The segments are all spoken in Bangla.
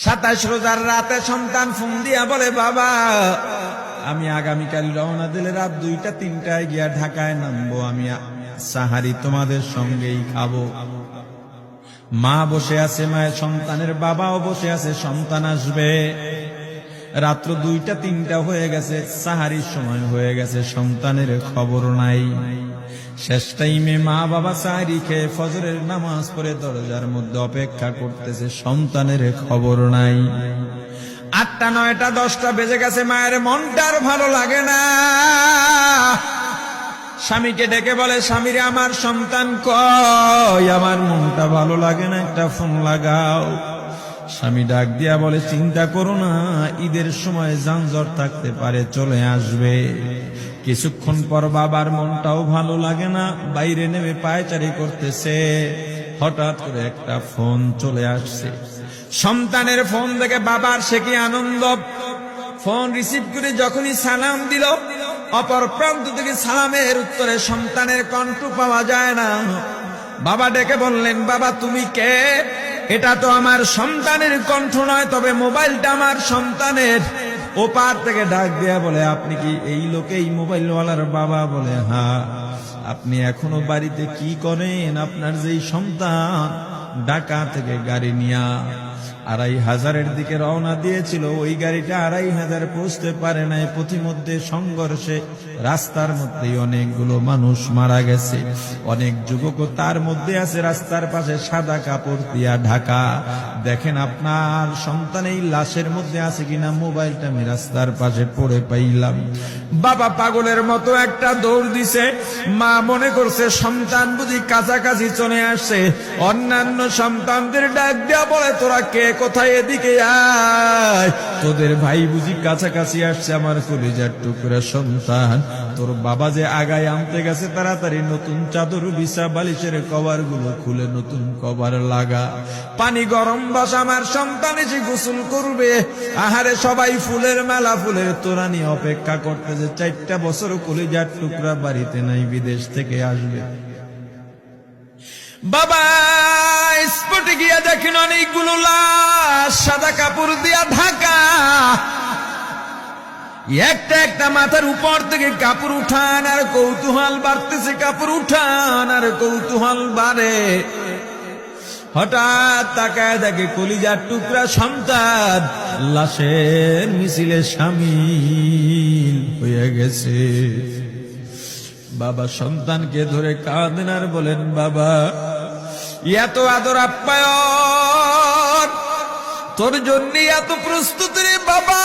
27 রোজার রাতে সন্তান ফোন দিয়া বলে, বাবা আমি আগামীকাল রওনা দিলে রাত 2টা-3টায় গিয়া ঢাকায় নামবো, আমি সাহারি তোমাদের সঙ্গেই খাবো। মা বসে আছে, মায়ের সন্তানের বাবাও বসে আছে, সন্তান আসবে। রাত্র 2টা-3টা হয়ে গেছে, সাহারির সময় হয়ে গেছে, সন্তানের খবর নাই। শেষ টাইমে মা বাবা সাহারি খেয়ে ফজরের নামাজ পড়ে দরজার মধ্যে অপেক্ষা করতেছে, সন্তানের খবর নাই। 8টা, 9টা, 10টা বেজে গেছে, মায়ের মনটার ভালো লাগে না। স্বামীকে ডেকে বলে, স্বামীরে আমার সন্তান কই, আমার মনটা ভালো লাগে না, একটা ফোন লাগাও। স্বামী ডাক দিয়া বলে, চিন্তা করো না, ঈদের সময় যানজট থাকতে পারে, চলে আসবে। কিছুক্ষণ পর বাবার মনটাও ভালো লাগে না, বাইরে নেমে পায়চারি করতেছে। হঠাৎ করে একটা ফোন চলে আসছে। সন্তানের ফোন দেখে বাবার সে কি আনন্দ। ফোন রিসিভ করে যখনই সালাম দিল, অপর প্রান্ত থেকে সালামের উত্তরে সন্তানের কণ্ঠ পাওয়া যায় না। বাবা ডেকে বললেন, বাবা তুমি কে? এটা তো আমার সন্তানের কণ্ঠ নয়, তবে মোবাইলটা আমার সন্তানের। ওপার থেকে ডাক দেয়া বলে, আপনি কি এই লোকে, এই মোবাইলওয়ালার বাবা? বলে, হ্যাঁ। আপনি এখনো বাড়িতে কি করেন? আপনার যেই সন্তান ঢাকা থেকে গাড়ি নিয়া 2500-এর দিকে রওনা দিয়েছিল, ওই গাড়িটা 2500 পৌঁছতে পারে নাই। পথিমধ্যে সংঘর্ষে রাস্তার মধ্যেই অনেকগুলো মানুষ মারা গেছে, অনেক যুবকও তার মধ্যে আছে। রাস্তার পাশে সাদা কাপড় দিয়া ঢাকা। দেখেন আপনার সন্তান এই লাশের মধ্যে আছে কিনা। মোবাইলটা আমি রাস্তার পাশে পড়ে পাইলাম। বাবা পাগলের মতো একটা দৌড় দিছে। মা মনে করছে সন্তান বুঝি কাছাকাছি চলে আসছে। অন্যান্য সন্তানদের ডাক দেয়া বলে, তোরা কে, কোথায়, এদিকে আয়, তোদের ভাই বুঝি কাছাকাছি আসছে। আমার কলিজার টুকরা সন্তান, তোর বাবা যে আগায় আনতে গেছে, তাড়াতাড়ি নতুন চাদর বিছা, বালিশের কভার গুলো খুলে নতুন কভার লাগা, পানি গরম বস, আমার সন্তান এসে গোসল করবে। আহারে সবাই ফুলের মেলা, ফুলের তোড়া নিয়ে অপেক্ষা করতেছে। 4টা বছর কলিজার টুকরা বাড়িতে নাই, বিদেশ থেকে আসবে। বাবা স্পটে গিয়া দেখেন অনেকগুলো লাশ সাদা কাপড় দিয়া ঢাকা। একটা একটা মাথার উপর থেকে কাপড় উঠান আর কৌতূহল বাড়তেছে, কাপড় উঠান আর কৌতূহল বাড়ে। হঠাৎ তাকায় দেখে কলিজার টুকরা সন্তান লাশের মিছিলে শামিল হয়ে গেছে। বাবা সন্তানকে ধরে কাঁদেন আর বলেন, বাবা এত আদর আপ্যায়ন তোর জন্য, এত প্রস্তুতি রে বাবা।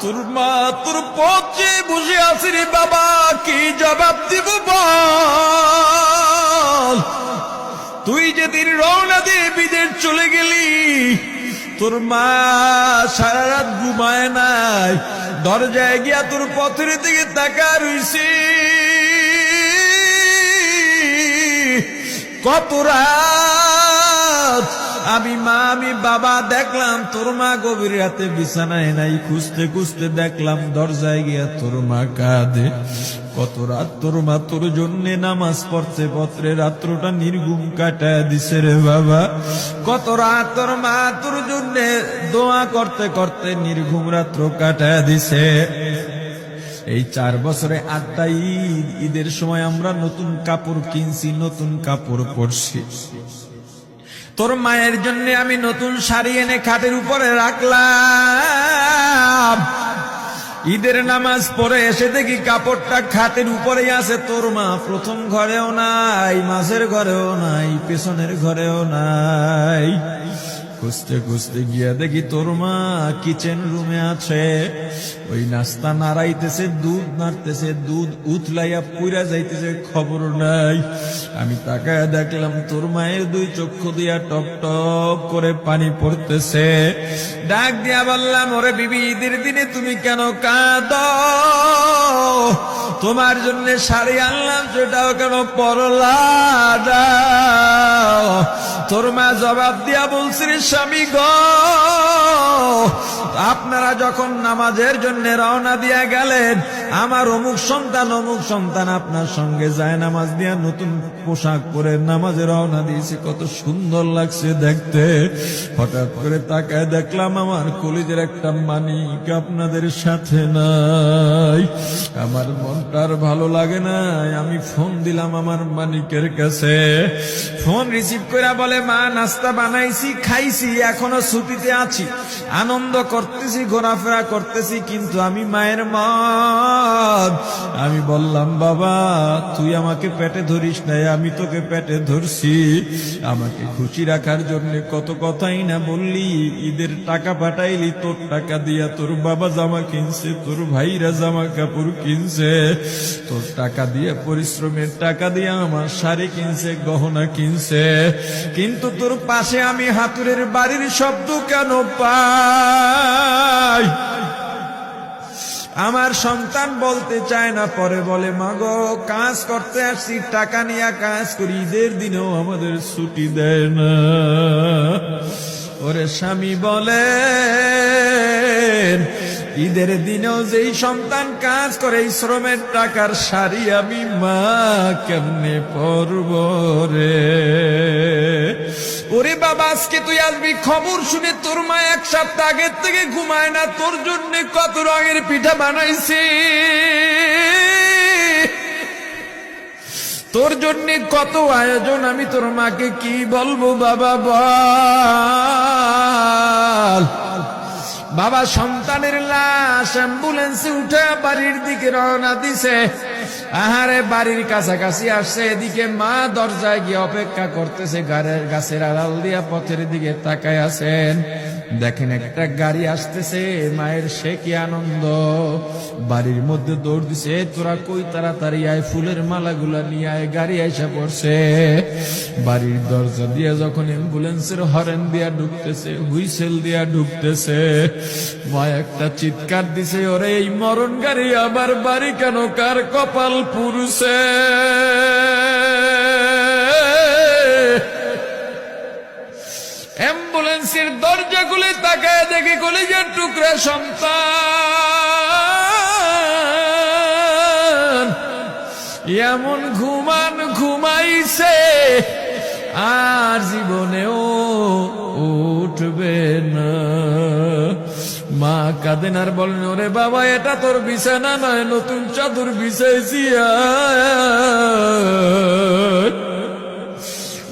তোর মা তোর পথে বসে আছে রে বাবা, কি জবাব দিব বল? তুই যেদিন রওনা দিয়ে বিদেশ চলে গেলি, তোর মা সারা রাত ঘুমায় নাই, দরজায় গিয়া তোর পথের দিকে তাকা রইছি। কত রাত আমি মা, আমি বাবা দেখলাম তোর মা গভীর রাতে বিছানায় নাই। খুঁজতে খুঁজতে দেখলাম দরজায় গিয়া তোর মা কাঁদে। কত রাত তোর মা তোর জন্য নামাজ পড়তে পত্রে রাত্রটা নির্ঘুম কাটায় দিছে রে বাবা। কত রাত তোর মা তোর জন্য দোয়া করতে করতে নির্ঘুম রাত্র কাটায় দিছে। এই 4 বছরে 8টা ঈদ, ঈদের সময় আমরা নতুন কাপড় কিনছি, নতুন কাপড় পরছি। তোর মায়ের জন্য আমি নতুন শাড়ি এনে খাটের উপরে রাখলাম। ঈদের নামাজ পড়ে এসে দেখি কাপড়টা খাটের উপরেই আছে। তোর মা প্রথম ঘরেও নাই, মাঝের ঘরেও নাই, পেছনের ঘরেও নাই। খুঁজতে খুঁজতে গিয়া দেখি তোর মা কিচেন রুমে আছে। ওই নাস্তা নাড়াইতেছে, দুধ নাড়তেছে, দুধ উতলাইয়া পুইরা যাইতেছে, খবর নাই। আমি তাকায় দেখলাম তোর মায়ের 2 চক্ষু দিয়া টপ টপ করে পানি পড়তেছে। ডাক দিয়া বললাম, ওরে বিবি, ঈদের দিনে তুমি কেন কাঁদো? তোমার জন্য শাড়ি আনলাম, সেটাও কেন পরলা না? তোর মা জবাব দিয়া বলছে, স্বামী গো, আপনারা যখন নামাজের জন্য রওনা দিয়া গেলেন, আমার অমুক সন্তান আপনার সঙ্গে যায় নামাজ দিয়া নতুন পোশাক পরে নামাজে রওনা দিয়েছে, কত সুন্দর লাগছে দেখতে। হঠাৎ করে তাকায় দেখলাম আমার কলিজের একটা মানিক আপনাদের সাথে নাই। আমার মনটার ভালো লাগে না, আমি ফোন দিলাম আমার মানিকের কাছে। ফোন রিসিভ করে বলে, মা নাস্তা বানাইছি, খাইছি, এখনো ছুটিতে আছি, আনন্দ করতেছি, ঘোরাফেরা করতেছি, কিন্তু আমি মায়ের মন। আমি বললাম, বাবা তুই আমাকে পেটে ধরিস নাই, আমি তোকে পেটে ধরছি। আমাকে খুশি রাখার জন্য কত কথাই না বললি, ঈদের টাকা পাঠাইলি, তোর টাকা দিয়া তোর বাবা জামা কিনছে, তোর ভাইরা জামা কাপড় কিনছে, তোর টাকা দিয়ে পরিশ্রমের টাকা দিয়ে আমার শাড়ি কিনছে, গহনা কিনছে, কিন্তু তোর পাশে আমি হাতুড়ের বাড়ির শব্দ কেন পাই? আমার সন্তান বলতে চায় না, পরে বলে, মাগো কাজ করতে আসছি, টাকা নিয়ে কাজ করি, ঈদের দিনেও আমাদের ছুটি দেয় না। ওরে স্বামী বলে, ঈদের দিনেও যেই সন্তান কাজ করে, এই শ্রমের টাকার শাড়ি আমি মা কেমনে পরব রে? ওরে বাবা, আজকে তুই আসবি, খবর শুনে তোর মা এক সপ্তাহ আগের থেকে ঘুমায় না, তোর জন্য কত রঙের পিঠা বানাইছি, তোর জন্য কত আয়োজন, আমি তোর মাকে কি বলবো বাবা বল। বাবা সন্তানের লাশ অ্যাম্বুলেন্সে উঠে বাড়ির দিকে রওনা দিছে। আহারে বাড়ির কাছাকাছি আসছে, এদিকে মা দরজায় গিয়ে অপেক্ষা করতেছে, গাছের আড়াল দিয়া পথের দিকে তাকায় আছেন। দেখেন একটা গাড়ি আসতেছে, মায়ের সে কি আনন্দ, বাড়ির মধ্যে দৌড় দিছে, তোরা কই তাড়াতাড়ি আয়, ফুলের মালাগুলা নিয়ে আয়, গাড়ি এসে পড়ছে। বাড়ির দরজা দিয়ে যখন অ্যাম্বুলেন্সের হরেন দিয়া ঢুকতেছে, হুইসেল দিয়া ঢুকতেছে, মা একটা চিৎকার দিছে, ওরে এই মরণ গাড়ি আবার বাড়ি কেন, কার কপাল পুরুষে? অ্যাম্বুলেন্সের দরজা খুলে তাকায় দেখে কলিজার টুকরা সন্তান এমন ঘুমাইছে, আর জীবনেও উঠবে না। মা কাঁদেন আর বলেন, ওরে বাবা এটা তোর বিছানা নয়, নতুন চাদর বিছাইছি।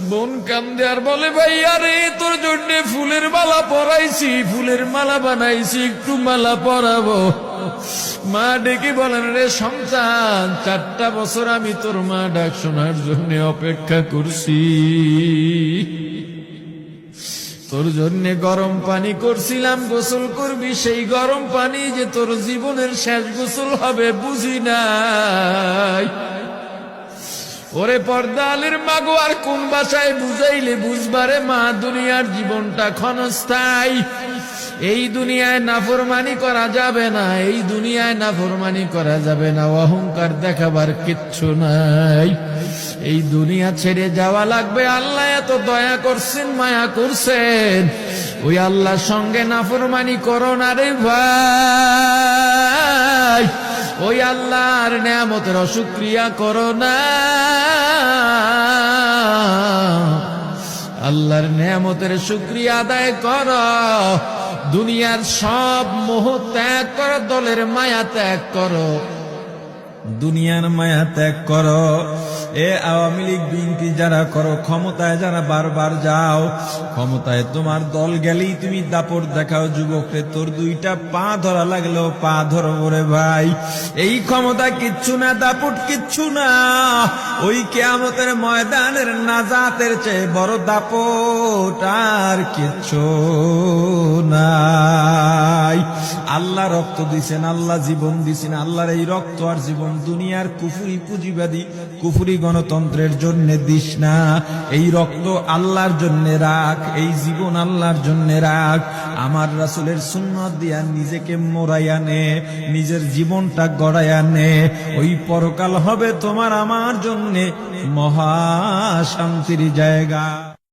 বোন কান্দে আর বলে, ভাই আরে তোর জন্য ফুলের মালা পরাইছি, ফুলের মালা বানাইছি, একটু মালা পরাবো। মা ডেকে বলেন, রে সন্তান, 4টা বছর আমি তোর মা ডাক শোনার জন্য অপেক্ষা করছি, তোর জন্য গরম পানি করছিলাম, গোসল করবি, সেই গরম পানি যে তোর জীবনের শেষ গোসল হবে বুঝি নাই। ওরে পর্দালের মাগো, আর কোন ভাষায় বুঝাইলে বুঝবারে মা, দুনিয়ার জীবনটা ক্ষণস্থায়ী, এই দুনিয়ায় নাফরমানি করা যাবে না, এই দুনিয়ায় নাফরমানি করা যাবে না, অহংকার দেখাবার কিচ্ছু নাই, এই দুনিয়া ছেড়ে যাওয়া লাগবে। আল্লাহ এত দয়া করছেন, মায়া করছেন, ওই আল্লাহর সঙ্গে নাফরমানি করো না রে ভাই, ওই আল্লাহর নেয়ামতের অশুকরিয়া করো না, আল্লাহর নেয়ামতের শুকরিয়া আদায় করো, দুনিয়ার সব মোহ ত্যাগ করো, দলের মায়া ত্যাগ করো, দুনিয়ার মায়া ত্যাগ করো। এ আওয়ামী লীগ বিএনপি যারা করো, ক্ষমতায় যারা বারবার যাও, ক্ষমতায় তোমার দল গেলেই তুমি দাপট দেখাও, যুবকরে তোর 2টা পা ধরা লাগলেও পা ধরো রে ভাই, এই ক্ষমতা কিচ্ছু না, দাপট কিচ্ছু না, ওই কিয়ামতের ময়দানের নাজাতের চেয়ে বড় দাপট আর কিচ্ছু নাই। আল্লাহ রক্ত দিছেন, আল্লাহ জীবন দিছেন, আল্লাহর এই রক্ত আর জীবন দুনিয়ার কুফরি পুঁজিবাদী কুফরি গণতন্ত্রের জন্য দিস না, এই রক্ত আল্লাহর জন্য রাখ, এই জীবন আল্লাহর জন্য রাখ। আমার রাসূলের সুন্নাত দিয়া নিজেকে মোড়াইয়া নে, নিজের জীবনটা গড়াইয়া নে, ওই পরকাল হবে তোমার আমার জন্য মহা শান্তির জায়গা।